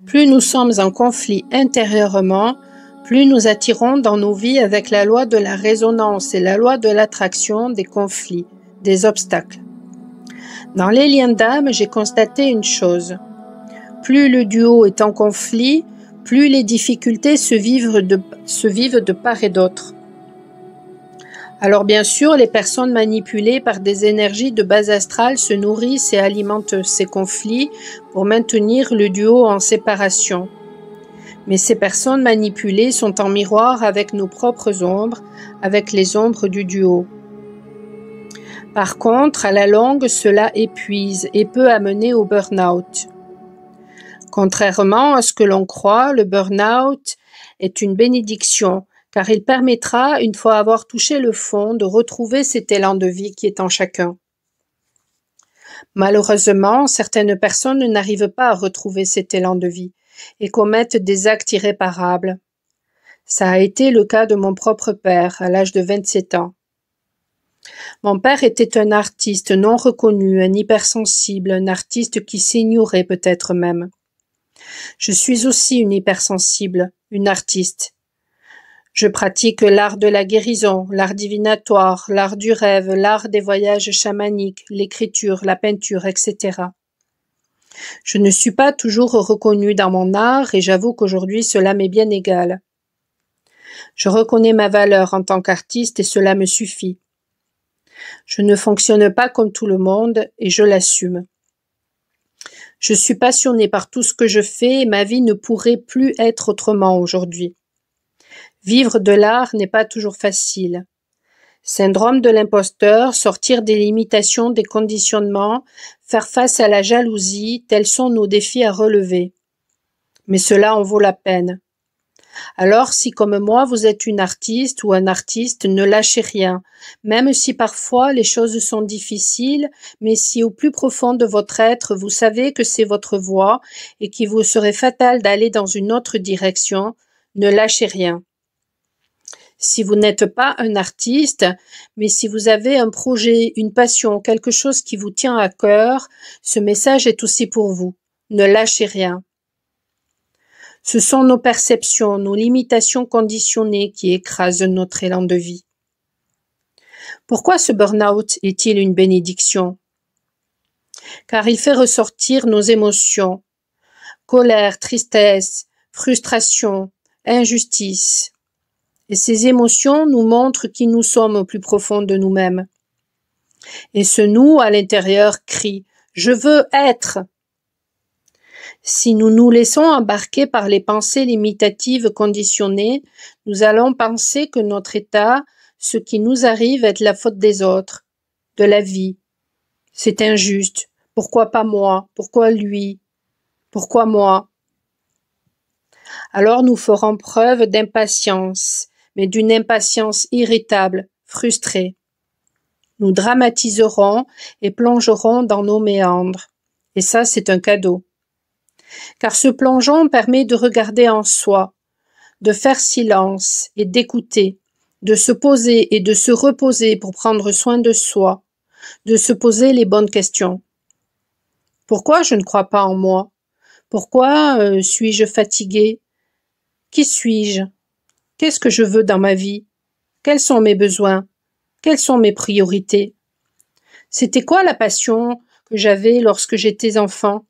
Plus nous sommes en conflit intérieurement, plus nous attirons dans nos vies avec la loi de la résonance et la loi de l'attraction des conflits, des obstacles. Dans les liens d'âme, j'ai constaté une chose. Plus le duo est en conflit, plus les difficultés se vivent de part et d'autre. Alors bien sûr, les personnes manipulées par des énergies de base astrale se nourrissent et alimentent ces conflits pour maintenir le duo en séparation. Mais ces personnes manipulées sont en miroir avec nos propres ombres, avec les ombres du duo. Par contre, à la longue, cela épuise et peut amener au burn-out. Contrairement à ce que l'on croit, le burn-out est une bénédiction, car il permettra, une fois avoir touché le fond, de retrouver cet élan de vie qui est en chacun. Malheureusement, certaines personnes n'arrivent pas à retrouver cet élan de vie et commettent des actes irréparables. Ça a été le cas de mon propre père, à l'âge de 27 ans. Mon père était un artiste non reconnu, un hypersensible, un artiste qui s'ignorait peut-être même. Je suis aussi une hypersensible, une artiste. Je pratique l'art de la guérison, l'art divinatoire, l'art du rêve, l'art des voyages chamaniques, l'écriture, la peinture, etc. Je ne suis pas toujours reconnue dans mon art et j'avoue qu'aujourd'hui cela m'est bien égal. Je reconnais ma valeur en tant qu'artiste et cela me suffit. Je ne fonctionne pas comme tout le monde et je l'assume. Je suis passionnée par tout ce que je fais et ma vie ne pourrait plus être autrement aujourd'hui. Vivre de l'art n'est pas toujours facile. Syndrome de l'imposteur, sortir des limitations, des conditionnements, faire face à la jalousie, tels sont nos défis à relever. Mais cela en vaut la peine. Alors, si comme moi vous êtes une artiste ou un artiste, ne lâchez rien, même si parfois les choses sont difficiles, mais si au plus profond de votre être, vous savez que c'est votre voie et qu'il vous serait fatal d'aller dans une autre direction, ne lâchez rien. Si vous n'êtes pas un artiste, mais si vous avez un projet, une passion, quelque chose qui vous tient à cœur, ce message est aussi pour vous. Ne lâchez rien. Ce sont nos perceptions, nos limitations conditionnées qui écrasent notre élan de vie. Pourquoi ce burn-out est-il une bénédiction? Car il fait ressortir nos émotions, colère, tristesse, frustration, injustice. Et ces émotions nous montrent qui nous sommes au plus profond de nous-mêmes. Et ce nous, à l'intérieur, crie « Je veux être ». Si nous nous laissons embarquer par les pensées limitatives conditionnées, nous allons penser que notre état, ce qui nous arrive, est la faute des autres, de la vie. C'est injuste. Pourquoi pas moi? Pourquoi lui? Pourquoi moi? Alors nous ferons preuve d'impatience, mais d'une impatience irritable, frustrée. Nous dramatiserons et plongerons dans nos méandres. Et ça, c'est un cadeau. Car ce plongeon permet de regarder en soi, de faire silence et d'écouter, de se poser et de se reposer pour prendre soin de soi, de se poser les bonnes questions. Pourquoi je ne crois pas en moi? Pourquoi suis-je fatiguée? Qui suis-je? Qu'est-ce que je veux dans ma vie? Quels sont mes besoins? Quelles sont mes priorités? C'était quoi la passion que j'avais lorsque j'étais enfant?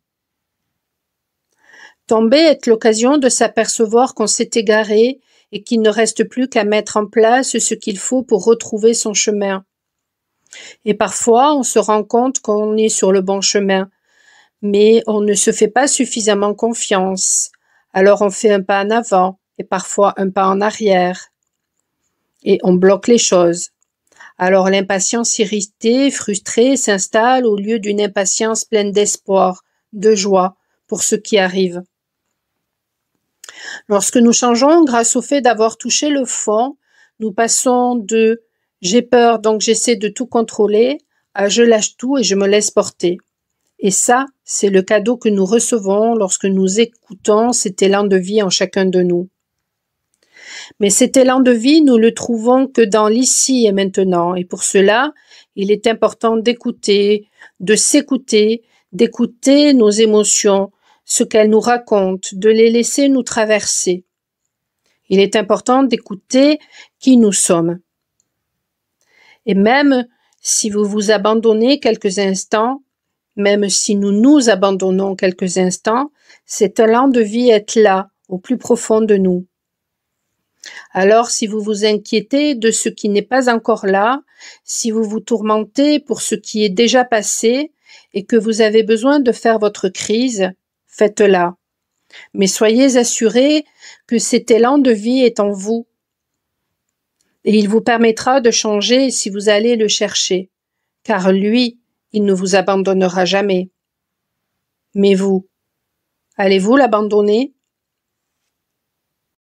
Tomber est l'occasion de s'apercevoir qu'on s'est égaré et qu'il ne reste plus qu'à mettre en place ce qu'il faut pour retrouver son chemin. Et parfois, on se rend compte qu'on est sur le bon chemin, mais on ne se fait pas suffisamment confiance. Alors on fait un pas en avant et parfois un pas en arrière. Et on bloque les choses. Alors l'impatience irritée, frustrée s'installe au lieu d'une impatience pleine d'espoir, de joie pour ce qui arrive. Lorsque nous changeons grâce au fait d'avoir touché le fond, nous passons de « j'ai peur donc j'essaie de tout contrôler » à « je lâche tout et je me laisse porter ». Et ça, c'est le cadeau que nous recevons lorsque nous écoutons cet élan de vie en chacun de nous. Mais cet élan de vie, nous le trouvons que dans l'ici et maintenant. Et pour cela, il est important d'écouter, de s'écouter, d'écouter nos émotions, ce qu'elles nous racontent, de les laisser nous traverser. Il est important d'écouter qui nous sommes. Et même si vous vous abandonnez quelques instants, même si nous nous abandonnons quelques instants, cet élan de vie est là, au plus profond de nous. Alors, si vous vous inquiétez de ce qui n'est pas encore là, si vous vous tourmentez pour ce qui est déjà passé et que vous avez besoin de faire votre crise, faites-la. Mais soyez assurés que cet élan de vie est en vous. Et il vous permettra de changer si vous allez le chercher, car lui, il ne vous abandonnera jamais. Mais vous, allez-vous l'abandonner ?